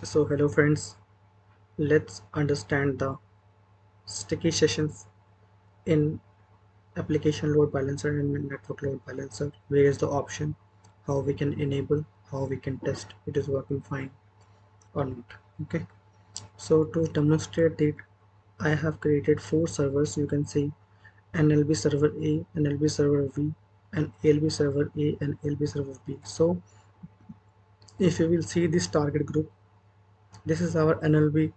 So hello friends, let's understand the sticky sessions in application load balancer and network load balancer. Where is the option, how we can enable, how we can test it is working fine or not. Okay, so to demonstrate it, I have created 4 servers. You can see NLB server A, NLB server V, and ALB server A and ALB server B. So if you will see this target group, this is our NLB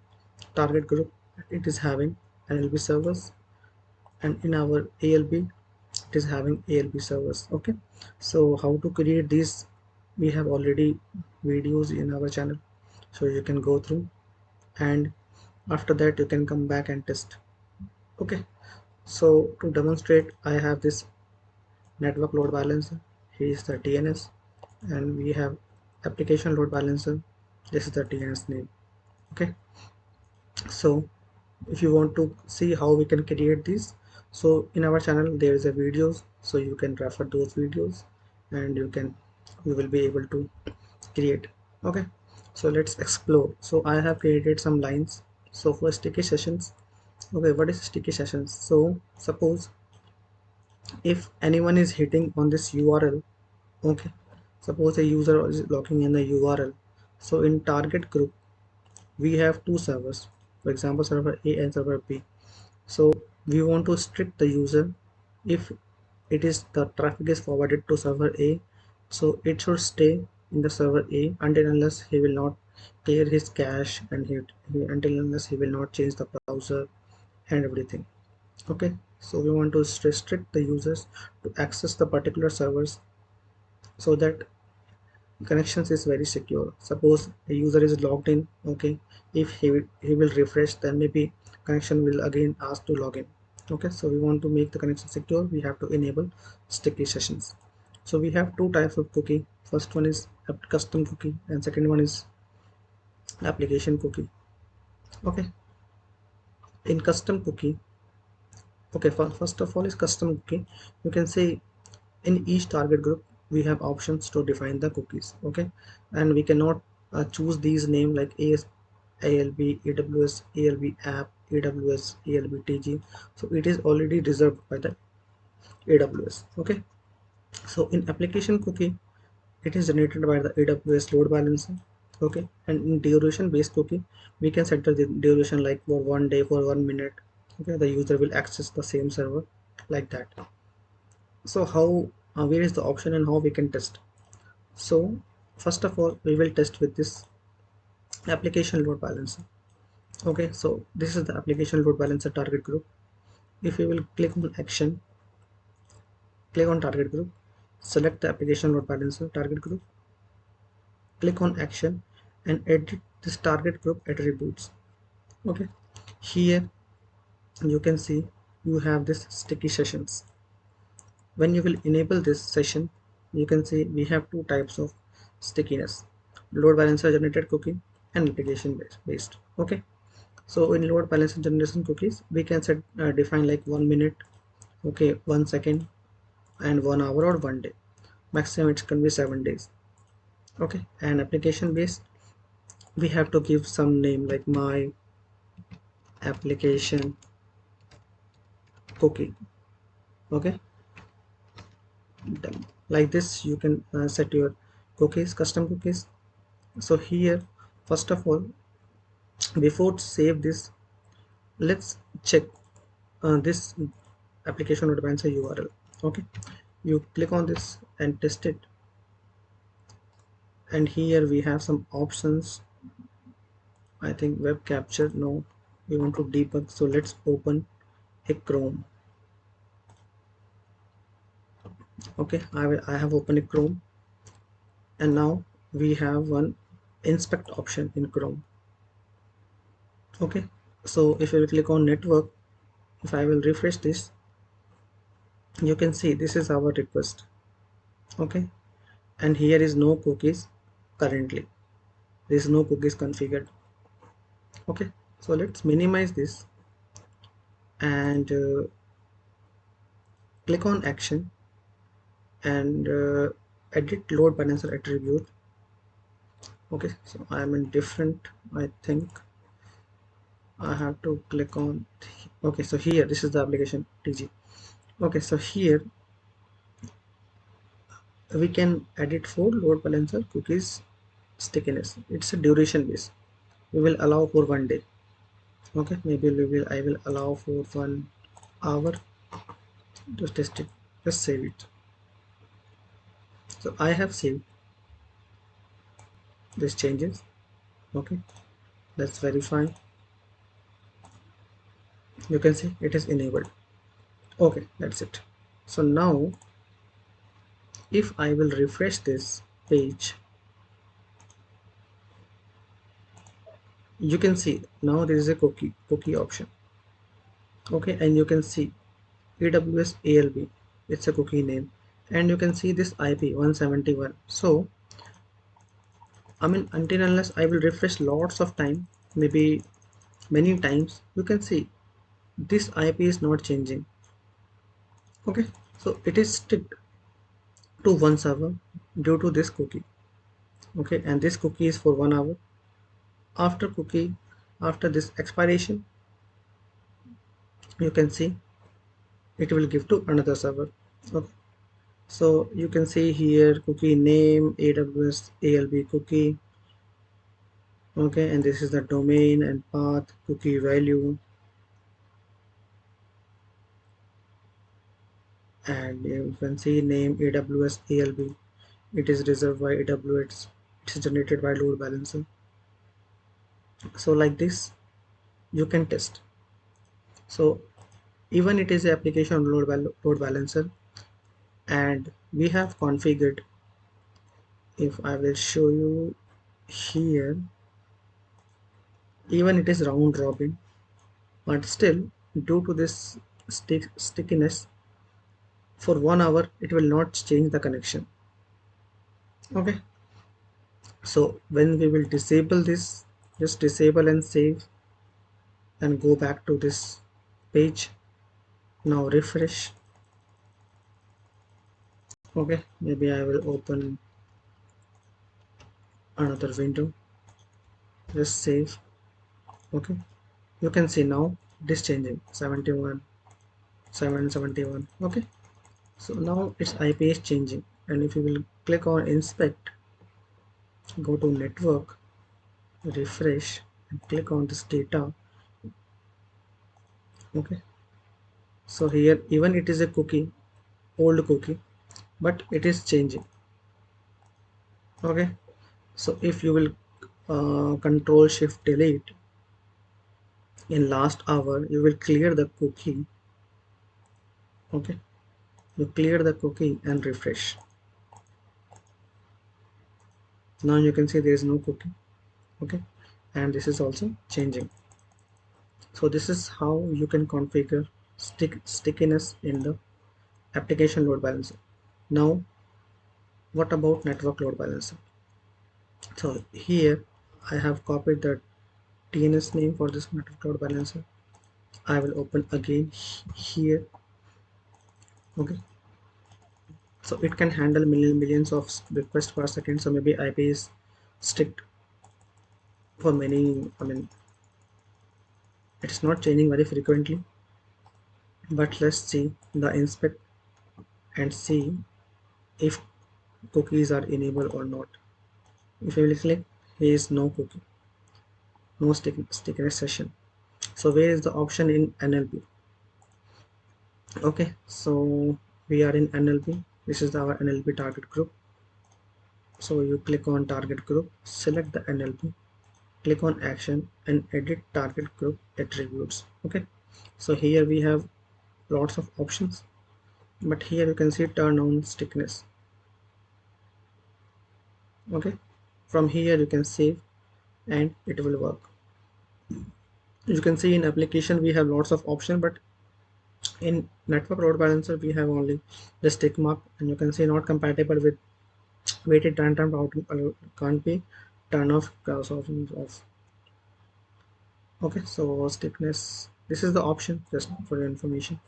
target group. It is having NLB servers, and in our ALB it is having ALB servers. Okay, so how to create these, we have already videos in our channel, so you can go through, and after that you can come back and test. Okay, so to demonstrate, I have this network load balancer. Here is the DNS, and we have application load balancer. This is the DNS name. Okay, so if you want to see how we can create these, so in our channel there is a videos, so you can refer those videos and you will be able to create. Okay, so let's explore. So I have created some lines. So for sticky sessions, okay, what is sticky sessions? So suppose if anyone is hitting on this URL, okay, suppose a user is logging in the URL, so in target group we have 2 servers, for example server A and server B. So we want to strict the user. If it is the traffic is forwarded to server A, so it should stay in the server A until unless he will not clear his cache, and until unless he will not change the browser and everything. Okay, so we want to restrict the users to access the particular servers so that connections is very secure. Suppose a user is logged in, okay, if he will refresh, then maybe connection will again ask to log in. Okay, so we want to make the connection secure, we have to enable sticky sessions. So we have 2 types of cookie. First one is a custom cookie and second one is application cookie. Okay, in custom cookie, okay, first of all is custom cookie. You can say in each target group we have options to define the cookies. Okay, and we cannot choose these name like ALB, AWS, ALB app, AWS, ALB TG. So it is already reserved by the AWS. Okay, so in application cookie, it is generated by the AWS load balancer. Okay, and in duration based cookie, we can set the duration like for 1 day, for 1 minute. Okay, the user will access the same server like that. So how, where is the option and how we can test? So first of all we will test with this application load balancer. Okay, so this is the application load balancer target group. If you will click on action, click on target group, select the application load balancer target group, click on action and edit this target group attributes. Okay, here you can see you have this sticky sessions. When you will enable this session, you can see we have 2 types of stickiness: load balancer generated cookie and application based. Okay, so in load balancer generation cookies we can set define like 1 minute, okay, 1 second, and 1 hour or 1 day. Maximum it can be 7 days. Okay, and application based we have to give some name like my application cookie. Okay, like this you can set your cookies, custom cookies. So here, first of all, before to save this, let's check this application load balancer URL. Okay, you click on this and test it, and here we have some options. I think web capture, no, we want to debug, so let's open a Chrome. Okay, I have opened a Chrome, and now we have one inspect option in Chrome. Okay, so if I will click on network, if I will refresh this, you can see this is our request. Okay, and here is no cookies currently, there is no cookies configured. Okay, so let's minimize this and click on action and edit load balancer attribute, Okay, so I am in different, I think I have to click on, okay, so here this is the application TG. Okay, so here we can edit for load balancer cookies stickiness. It's a duration base. We will allow for 1 day. Okay, maybe I will allow for 1 hour to test it. Just save it. So I have saved these changes. Okay, let's verify. You can see it is enabled. Okay, that's it. So now if I will refresh this page, you can see now there is a cookie option. Okay, and you can see AWS ALB, it's a cookie name, and you can see this IP 171. So I mean, until unless I will refresh lots of time, maybe many times, you can see this IP is not changing. Okay, so it is stick to one server due to this cookie. Okay, and this cookie is for 1 hour. After cookie, after this expiration, you can see it will give to another server. Okay, so you can see here cookie name AWS ALB cookie. Okay, and this is the domain and path cookie value, and you can see name AWS ALB. It is reserved by AWS. It is generated by load balancer. So like this you can test. So even it is a application load balancer, and we have configured, if I will show you here, even it is round robin, but still due to this stickiness, for 1 hour it will not change the connection. Okay, so when we will disable this, just disable and save and go back to this page. Now refresh. Okay, maybe I will open another window, just save. Okay, you can see now this changing 71 771. Okay, so now its IP is changing, and if you will click on inspect, go to network, refresh, and click on this data. Okay, so here even it is a cookie, old cookie, but it is changing. Okay, so if you will control shift delete, in last hour you will clear the cookie. Okay, you clear the cookie and refresh. Now you can see there is no cookie. Okay, and this is also changing. So this is how you can configure stickiness in the application load balancer. Now what about network load balancer? So here I have copied the DNS name for this network load balancer. I will open again here. Okay, so it can handle millions of requests per second, so maybe IP is strict for many. I mean, it's not changing very frequently, but let's see the inspect and see if cookies are enabled or not. If I will click, here is no cookie, no stickiness session. So where is the option in NLB? Okay, so we are in NLB. This is our NLB target group. So you click on target group, select the NLB, click on action and edit target group attributes. Okay, so here we have lots of options, but here you can see turn on stickiness. Okay, from here you can save and it will work. You can see in application we have lots of options, but in network load balancer we have only the tick mark, and you can see not compatible with weighted runtime routing, can't be turn off because of off. Okay, so stickiness, this is the option just for your information.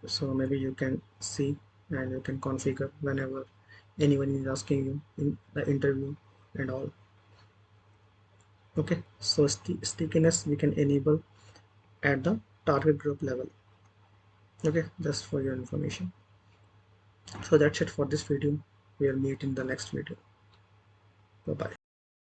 So maybe you can see and you can configure whenever anyone is asking you in the interview and all. Okay, so stickiness we can enable at the target group level. Okay, just for your information. So that's it for this video. We'll meet in the next video. Bye bye.